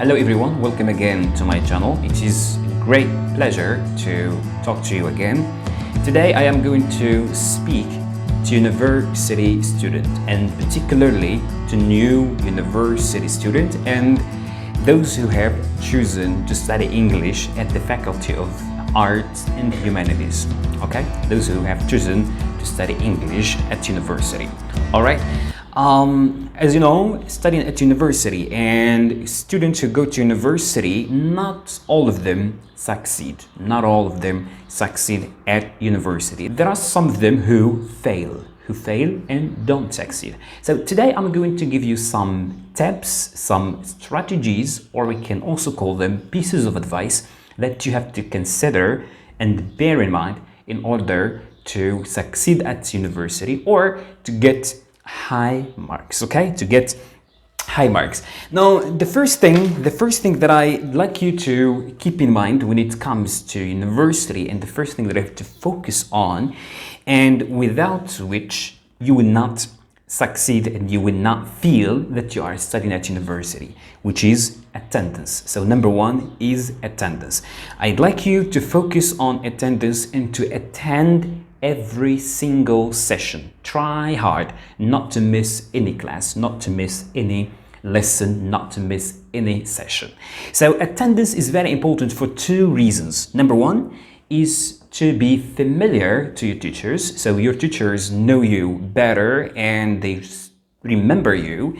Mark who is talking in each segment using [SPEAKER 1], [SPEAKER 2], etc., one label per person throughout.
[SPEAKER 1] Hello everyone, welcome again to my channel. It is a great pleasure to talk to you again. Today I am going to speak to university students, and particularly to new university students and those who have chosen to study English at the Faculty of Arts and Humanities. Okay, those who have chosen to study English at university. All right. As you know, studying at university and students who go to university, not all of them succeed. Not all of them succeed at university. There are some of them who fail and don't succeed. So today I'm going to give you some tips, some strategies, or we can also call them pieces of advice that you have to consider and bear in mind in order to succeed at university or to get high marks. Okay, to get high marks. Now, the first thing that I'd like you to keep in mind when it comes to university, and the first thing that I have to focus on, and without which you will not succeed and you will not feel that you are studying at university, which is attendance. So number one is attendance. I'd like you to focus on attendance and to attend every single session. Try hard not to miss any class, not to miss any lesson, not to miss any session. So attendance is very important for two reasons. Number one is to be familiar to your teachers, so your teachers know you better and they remember you,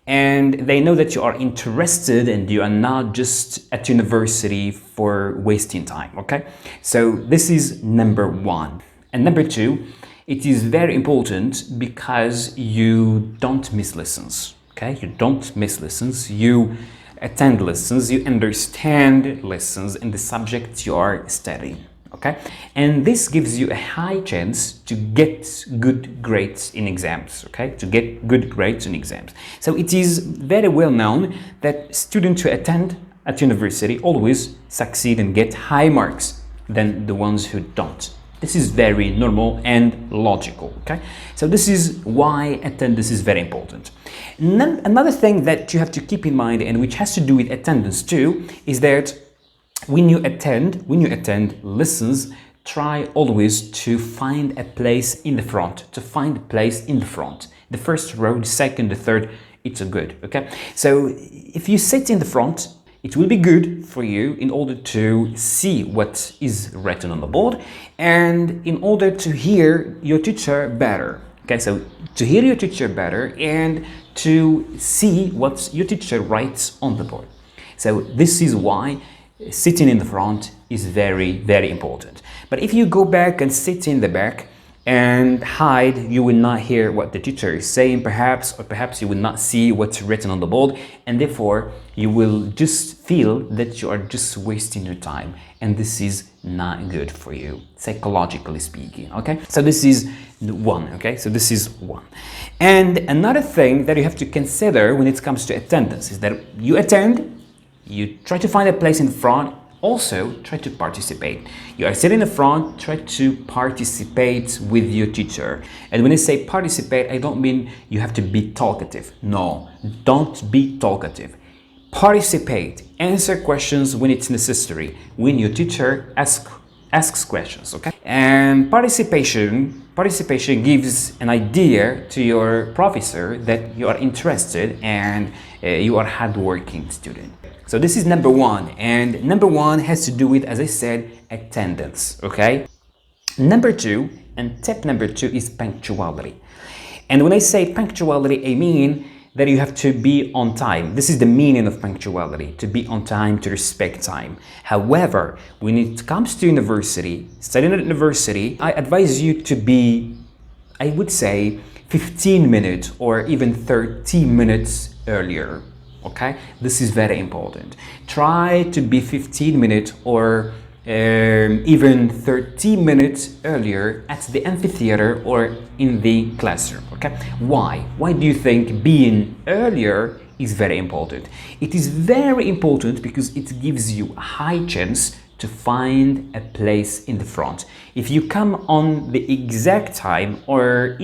[SPEAKER 1] and they know that you are interested and you are not just at university for wasting time. Okay, so this is number one. And number two, it is very important because you don't miss lessons. Okay, you don't miss lessons. You attend lessons, you understand lessons in the subject you are studying. Okay, and this gives you a high chance to get good grades in exams. Okay, to get good grades in exams. So it is very well known that students who attend at university always succeed and get high marks than the ones who don't. This is very normal and logical. Okay, so this is why attendance is very important. Another thing that you have to keep in mind, and which has to do with attendance too, is that when you attend lessons, try always to find a place in the front. The first row, the second, the third, it's a good. Okay, so if you sit in the front, it will be good for you in order to see what is written on the board and in order to hear your teacher better. Okay, so to hear your teacher better and to see what your teacher writes on the board. So this is why sitting in the front is very, very important. But if you go back and sit in the back and hide, you will not hear what the teacher is saying, perhaps you will not see what's written on the board, and therefore you will just feel that you are just wasting your time, and this is not good for you, psychologically speaking. Okay, so this is one. Okay, so this is one. And another thing that you have to consider when it comes to attendance is that you attend, you try to find a place in the front. Also, try to participate. You are sitting in the front, try to participate with your teacher. And when I say participate, I don't mean you have to be talkative. No, don't be talkative. Participate, answer questions when it's necessary, when your teacher asks questions, okay? And participation gives an idea to your professor that you are interested and you are a hardworking student. So this is number one, and number one has to do with, as I said, attendance, okay? Number two, and tip number two, is punctuality. And when I say punctuality, I mean that you have to be on time. This is the meaning of punctuality, to be on time, to respect time. However, when it comes to university, studying at university, I advise you to be, I would say, 15 minutes or even 30 minutes earlier. Okay, this is very important. Try to be 15 minutes or even 30 minutes earlier at the amphitheater or in the classroom. Okay, why do you think being earlier is very important? It is very important because it gives you a high chance to find a place in the front. If you come on the exact time or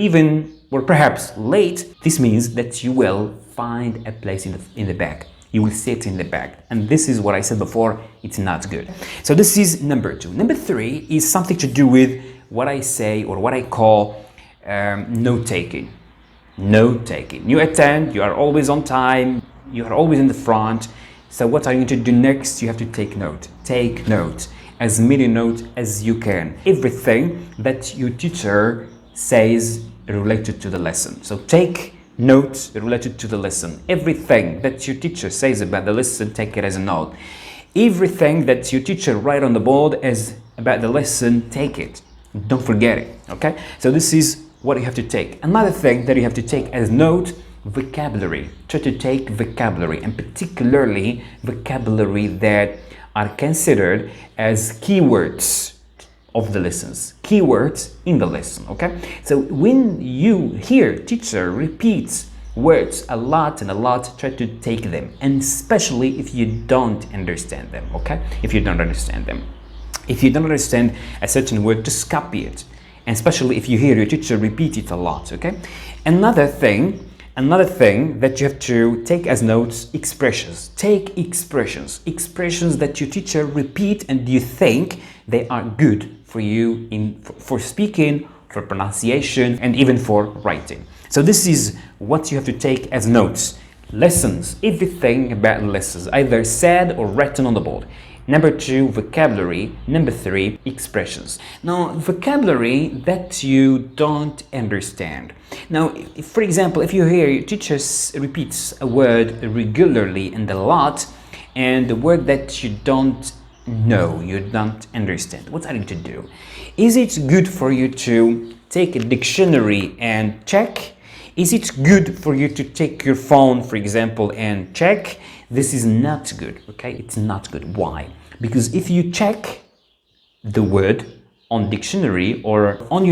[SPEAKER 1] perhaps late, this means that you will find a place in the back. You will sit in the back. And this is what I said before, it's not good. So this is number 2. Number 3 is something to do with what I say or what I call note-taking. Note-taking. You attend, you are always on time, you are always in the front. So what are you going to do next? You have to take note. Take note. As many notes as you can. Everything that your teacher says related to the lesson. So take notes related to the lesson. Everything that your teacher says about the lesson, take it as a note. Everything that your teacher write on the board as about the lesson, take it. Don't forget it, okay? So this is what you have to take. Another thing that you have to take as note, vocabulary. Try to take vocabulary, and particularly vocabulary that are considered as keywords of the lessons, keywords in the lesson, okay? So when you hear teacher repeats words a lot and a lot, try to take them, and especially if you don't understand them, okay? If you don't understand them. If you don't understand a certain word, just copy it, and especially if you hear your teacher repeat it a lot, okay? Another thing that you have to take as notes, expressions. Take expressions. Expressions that your teacher repeat and you think they are good for you for speaking, for pronunciation, and even for writing. So this is what you have to take as notes. Lessons. Everything about lessons, either said or written on the board. Number 2, vocabulary. Number 3, expressions. Now, vocabulary that you don't understand. Now, if, for example, if you hear your teacher repeats a word regularly and a lot, and the word that you don't know, you don't understand, what are you to do? Is it good for you to take a dictionary and check? Is it good for you to take your phone, for example, and check? This is not good, okay? It's not good. Why? Because if you check the word on dictionary or on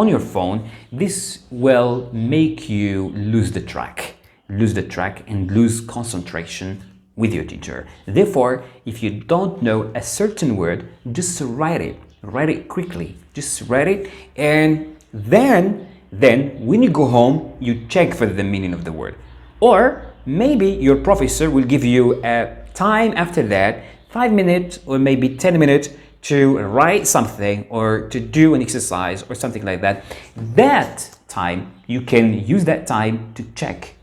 [SPEAKER 1] your phone, this will make you lose the track and lose concentration with your teacher. Therefore, if you don't know a certain word, just write it quickly. Just write it, and then when you go home, you check for the meaning of the word. Or maybe your professor will give you a time after that, 5 minutes or maybe 10 minutes, to write something or to do an exercise or something like that. That time, you can use that time to check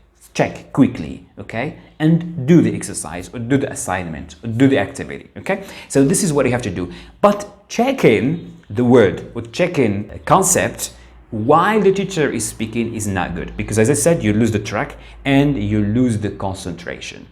[SPEAKER 1] quickly, okay? And do the exercise or do the assignment or do the activity, okay? So this is what you have to do. But checking the word or checking a concept while the teacher is speaking is not good, because as I said, you lose the track and you lose the concentration.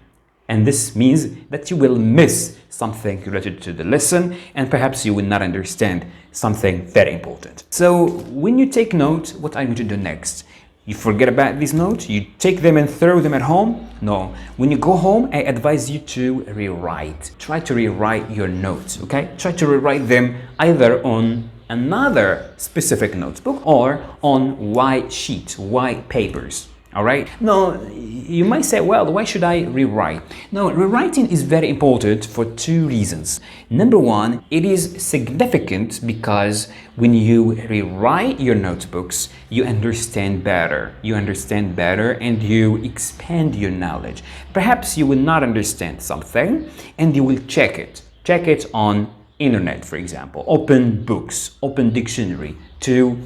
[SPEAKER 1] And this means that you will miss something related to the lesson, and perhaps you will not understand something very important. So when you take notes, what are you going to do next? You forget about these notes? You take them and throw them at home? No. When you go home, I advise you to rewrite. Try to rewrite your notes, okay? Try to rewrite them either on another specific notebook or on white sheets, white papers. All right. Now, you might say, well, why should I rewrite? No, rewriting is very important for 2 reasons. Number 1, it is significant because when you rewrite your notebooks, you understand better. You understand better and you expand your knowledge. Perhaps you will not understand something and you will check it. Check it on internet, for example. Open books, open dictionary to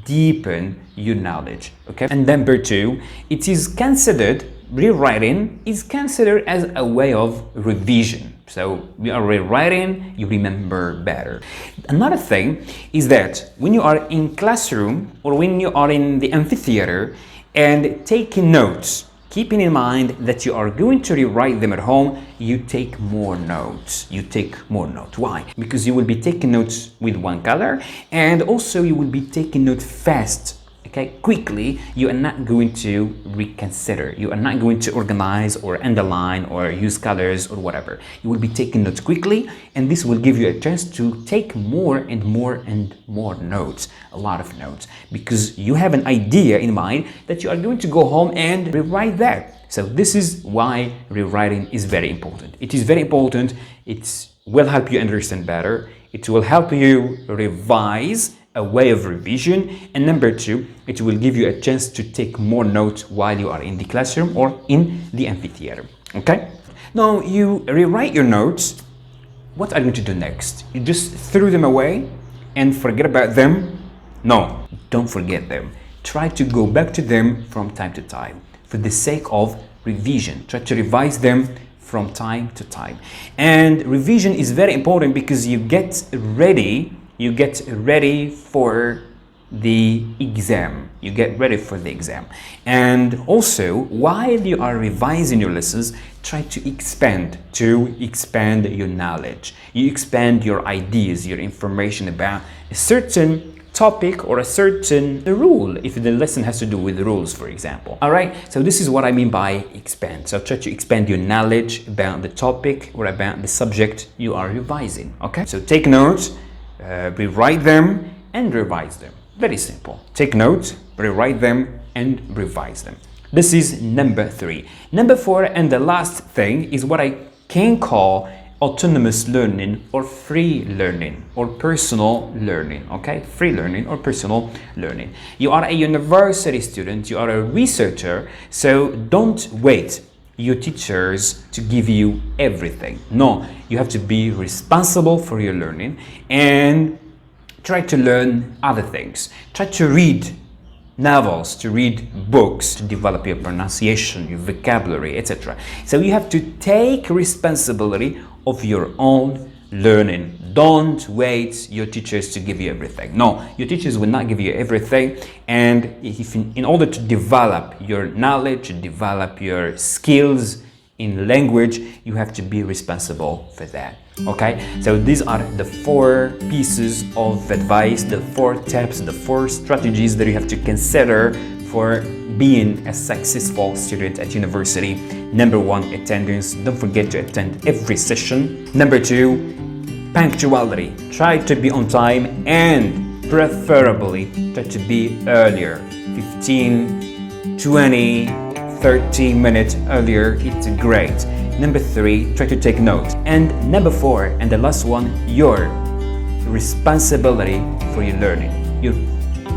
[SPEAKER 1] deepen your knowledge, okay? And number 2, it is considered, rewriting is considered as a way of revision. So you are rewriting, you remember better. Another thing is that when you are in classroom or when you are in the amphitheater and taking notes, keeping in mind that you are going to rewrite them at home, you take more notes. You take more notes. Why? Because you will be taking notes with one color, and also you will be taking notes fast. Okay, quickly. You are not going to reconsider. You are not going to organize or underline or use colors or whatever. You will be taking notes quickly, and this will give you a chance to take more and more and more notes, a lot of notes, because you have an idea in mind that you are going to go home and rewrite that. So this is why rewriting is very important. It is very important. It will help you understand better. It will help you revise, a way of revision, and number 2, it will give you a chance to take more notes while you are in the classroom or in the amphitheater. Okay, No, you rewrite your notes. What are you going to do next? You just threw them away and forget about them? No, don't forget them. Try to go back to them from time to time for the sake of revision. Try to revise them from time to time. And revision is very important because you get ready for the exam. You get ready for the exam. And also, while you are revising your lessons, try to expand your knowledge. You expand your ideas, your information about a certain topic or a certain rule, if the lesson has to do with rules, for example. All right, so this is what I mean by expand. So try to expand your knowledge about the topic or about the subject you are revising. Okay, so take notes, rewrite them and revise them. Very simple. Take notes, rewrite them and revise them. This is number 3. Number 4, and the last thing, is what I can call autonomous learning or free learning or personal learning. Okay, free learning or personal learning. You are a university student, you are a researcher, so don't wait your teachers to give you everything. No, you have to be responsible for your learning and try to learn other things. Try to read novels, to read books, to develop your pronunciation, your vocabulary, etc. So you have to take responsibility of your own learning. Don't wait your teachers to give you everything. No, your teachers will not give you everything. And if in order to develop your knowledge, to develop your skills in language, you have to be responsible for that. Okay, so these are the 4 pieces of advice, the 4 tips, the 4 strategies that you have to consider for being a successful student at university. Number 1, attendance. Don't forget to attend every session. Number 2, punctuality. Try to be on time and preferably try to be earlier. 15, 20, 30 minutes earlier, it's great. Number 3, try to take notes. And number 4, and the last one, your responsibility for your learning.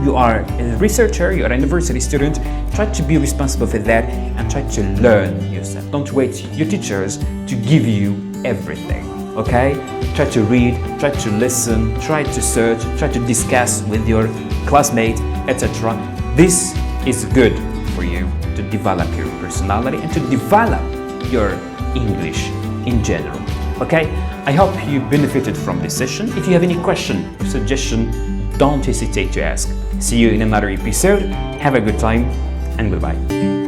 [SPEAKER 1] You are a researcher, you are a university student, try to be responsible for that and try to learn yourself. Don't wait your teachers to give you everything, okay? Try to read, try to listen, try to search, try to discuss with your classmates, etc. This is good for you to develop your personality and to develop your English in general. Okay, I hope you benefited from this session. If you have any question or suggestion, don't hesitate to ask. See you in another episode. Have a good time and goodbye.